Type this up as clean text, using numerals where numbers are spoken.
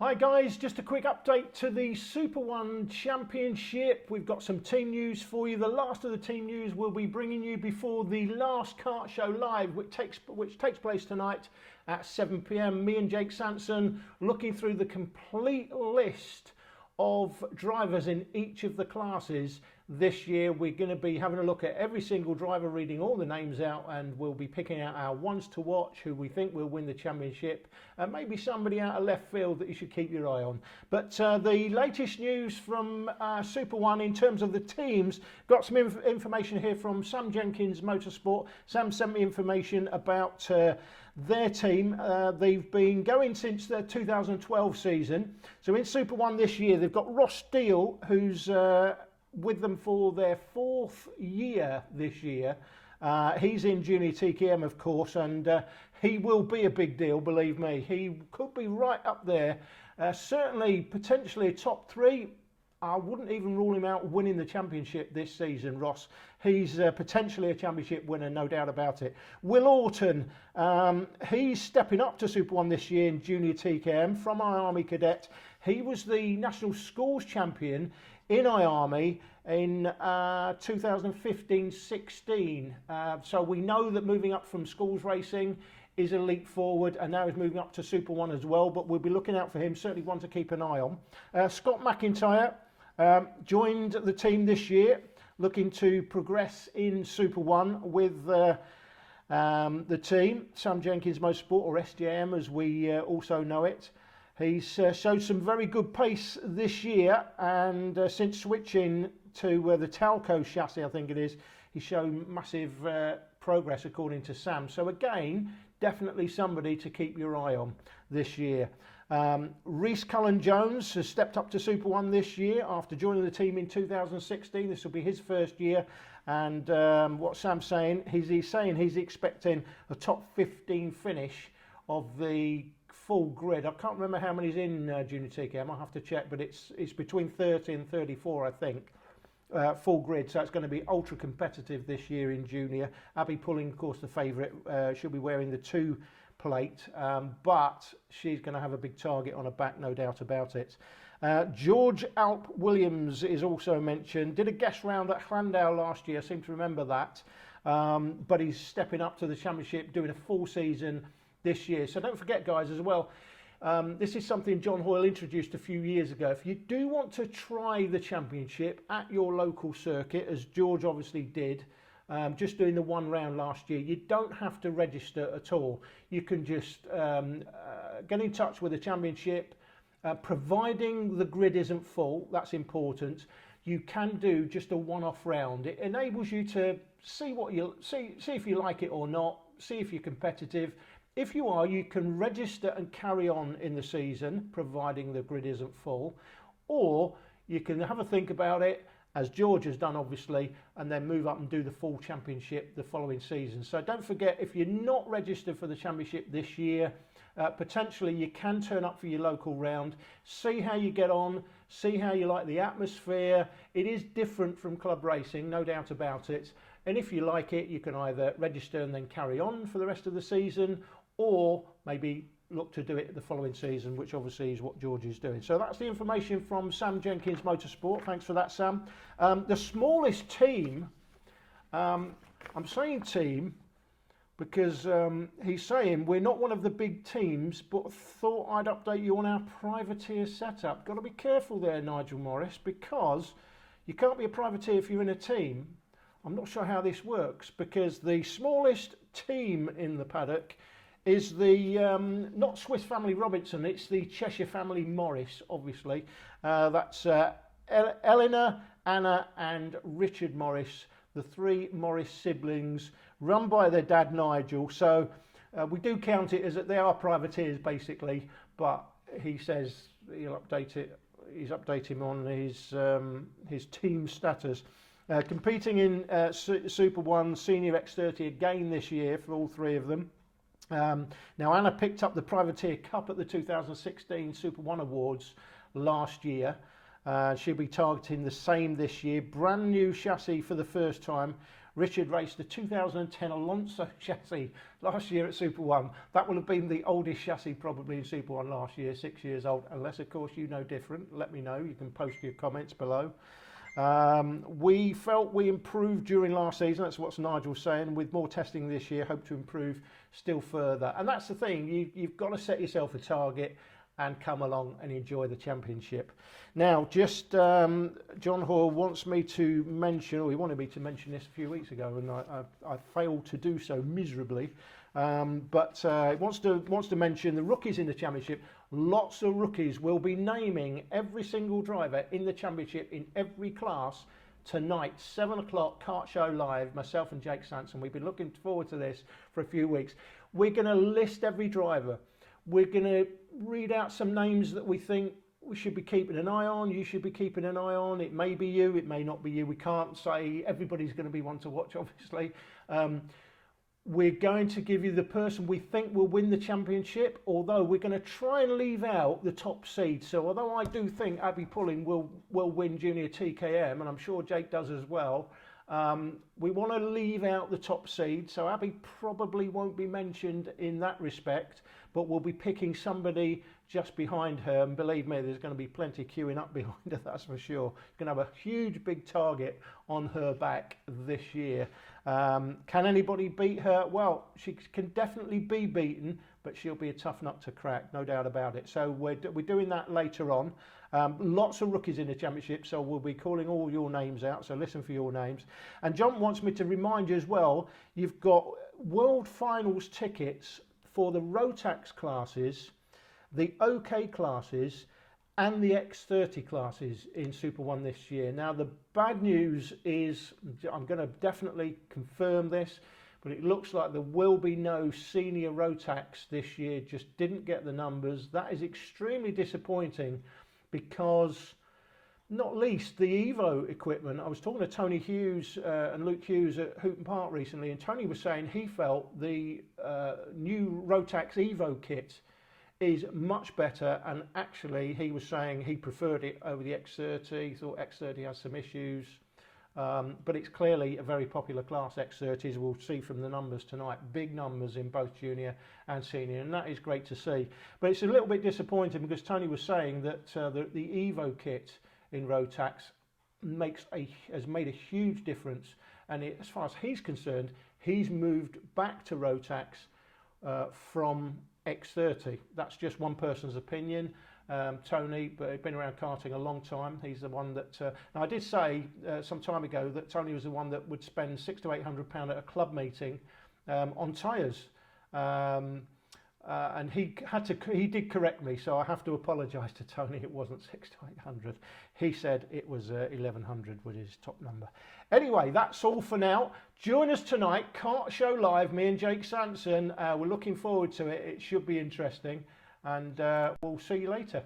Hi guys, just a quick update to the Super 1 Championship. We've got some team news for you. The last of the team news we'll be bringing you before the last kart show live, which takes place tonight at 7 p.m. Me and Jake Sanson looking through the complete list of drivers in each of the classes this year. We're going to be having a look at every single driver, reading all the names out, and we'll be picking out our ones to watch, who we think will win the championship, and maybe somebody out of left field that you should keep your eye on. But the latest news from Super 1 in terms of the teams, got some information here from Sam Jenkins Motorsport. Sam sent me information about their team. They've been going since the 2012 season. So in Super 1 this year, they've got Ross Steele, who's with them for their fourth year this year. He's in Junior TKM, of course, and he will be a big deal, believe me. He could be right up there, certainly potentially a top three. I wouldn't even rule him out winning the championship this season, Ross. He's potentially a championship winner, no doubt about it. Will Orton, he's stepping up to Super 1 this year in Junior TKM from iArmy Cadet. He was the National Schools Champion in iArmy in 2015-16. So we know that moving up from schools racing is a leap forward, and now he's moving up to Super 1 as well, but we'll be looking out for him, certainly one to keep an eye on. Scott McIntyre joined the team this year, looking to progress in Super 1 with the team, Sam Jenkins Motorsport, or SJM as we also know it. He's showed some very good pace this year, and since switching to the Talco chassis, I think it is, he's shown massive progress according to Sam. So again, definitely somebody to keep your eye on this year. Reese Cullen-Jones has stepped up to Super 1 this year after joining the team in 2016. This will be his first year, and what Sam's saying, he's saying he's expecting a top 15 finish of the full grid. I can't remember how many's in Junior TKM, I'll have to check, but it's between 30 and 34, I think. Full grid, so it's going to be ultra competitive this year in Junior. Abby Pulling, of course, the favourite. She'll be wearing the 2 plate, but she's going to have a big target on her back, no doubt about it. George Alp Williams is also mentioned. Did a guest round at Hlandau last year, I seem to remember that, but he's stepping up to the championship, doing a full season this year. So don't forget, guys, as well, this is something John Hoyle introduced a few years ago. If you do want to try the championship at your local circuit, as George obviously did, just doing the 1 round last year, you don't have to register at all. You can just get in touch with the championship, providing the grid isn't full. That's important. You can do just a one-off round. It enables you to see what you see if you like it or not, see if you're competitive. If you are, you can register and carry on in the season, providing the grid isn't full, or you can have a think about it, as George has done obviously, and then move up and do the full championship the following season. So don't forget, if you're not registered for the championship this year, potentially you can turn up for your local round, see how you get on, see how you like the atmosphere. It is different from club racing, no doubt about it. And if you like it, you can either register and then carry on for the rest of the season, or maybe look to do it the following season, which obviously is what George is doing. So that's the information from Sam Jenkins Motorsport. Thanks for that, Sam. The smallest team, I'm saying team because he's saying we're not one of the big teams, but thought I'd update you on our privateer setup. Got to be careful there, Nigel Morris, because you can't be a privateer if you're in a team. I'm not sure how this works, because the smallest team in the paddock is the, not Swiss Family Robinson, it's the Cheshire Family Morris, obviously. That's Eleanor, Anna and Richard Morris, the 3 Morris siblings, run by their dad Nigel. So we do count it as that they are privateers basically, but he says he'll update it, he's updating on his team status. Competing in Super 1 Senior X30 again this year for all 3 of them. Now Anna picked up the Privateer Cup at the 2016 Super 1 Awards last year. She'll be targeting the same this year. Brand new chassis for the first time. Richard raced the 2010 Alonso chassis last year at Super 1. That will have been the oldest chassis probably in Super 1 last year, 6 years old, unless of course you know different. Let me know, you can post your comments below. We felt we improved during last season, that's what Nigel's saying. With more testing this year, hope to improve still further. And that's the thing, you've got to set yourself a target and come along and enjoy the championship. Now, just John Hoyle wants me to mention, or he wanted me to mention this a few weeks ago, and I failed to do so miserably. But he wants to mention the rookies in the championship. Lots of rookies will be naming every single driver in the championship in every class tonight, 7 o'clock, Kart Show Live, myself and Jake Sanson. We've been looking forward to this for a few weeks. We're going to list every driver. We're going to read out some names that we think we should be keeping an eye on, you should be keeping an eye on. It may be you, it may not be you. We can't say everybody's going to be one to watch, obviously. We're going to give you the person we think will win the championship, although we're going to try and leave out the top seed. So although I do think Abby Pulling will win Junior TKM, and I'm sure Jake does as well, we want to leave out the top seed. So Abby probably won't be mentioned in that respect, but we'll be picking somebody just behind her, and believe me, there's going to be plenty queuing up behind her, that's for sure. Going to have a huge big target on her back this year. Can anybody beat her? Well, she can definitely be beaten, but she'll be a tough nut to crack, no doubt about it. So we're doing that later on. Lots of rookies in the championship, so we'll be calling all your names out, so listen for your names. And John wants me to remind you as well, you've got World Finals tickets for the Rotax classes, the OK classes, and the X30 classes in Super 1 this year. Now the bad news is, I'm going to definitely confirm this, but it looks like there will be no senior Rotax this year, just didn't get the numbers. That is extremely disappointing because, not least, the Evo equipment. I was talking to Tony Hughes and Luke Hughes at Hooton Park recently, and Tony was saying he felt the new Rotax Evo kit is much better, and actually he was saying he preferred it over the X30. He thought X30 has some issues, but it's clearly a very popular class, X30s. We'll see from the numbers tonight, big numbers in both junior and senior, and that is great to see. But it's a little bit disappointing because Tony was saying that the Evo kit in Rotax has made a huge difference, and as far as he's concerned, he's moved back to Rotax from X30. That's just one person's opinion. Tony, but he's been around karting a long time. He's the one that. Now I did say some time ago that Tony was the one that would spend £600 to £800 at a club meeting on tyres, and he did correct me, so I have to apologise to Tony. It wasn't 600 to 800. He said it was 1100 was his top number. Anyway, that's all for now. Join us tonight, Kart Show Live, me and Jake Sanson. We're looking forward to it. It should be interesting, and we'll see you later.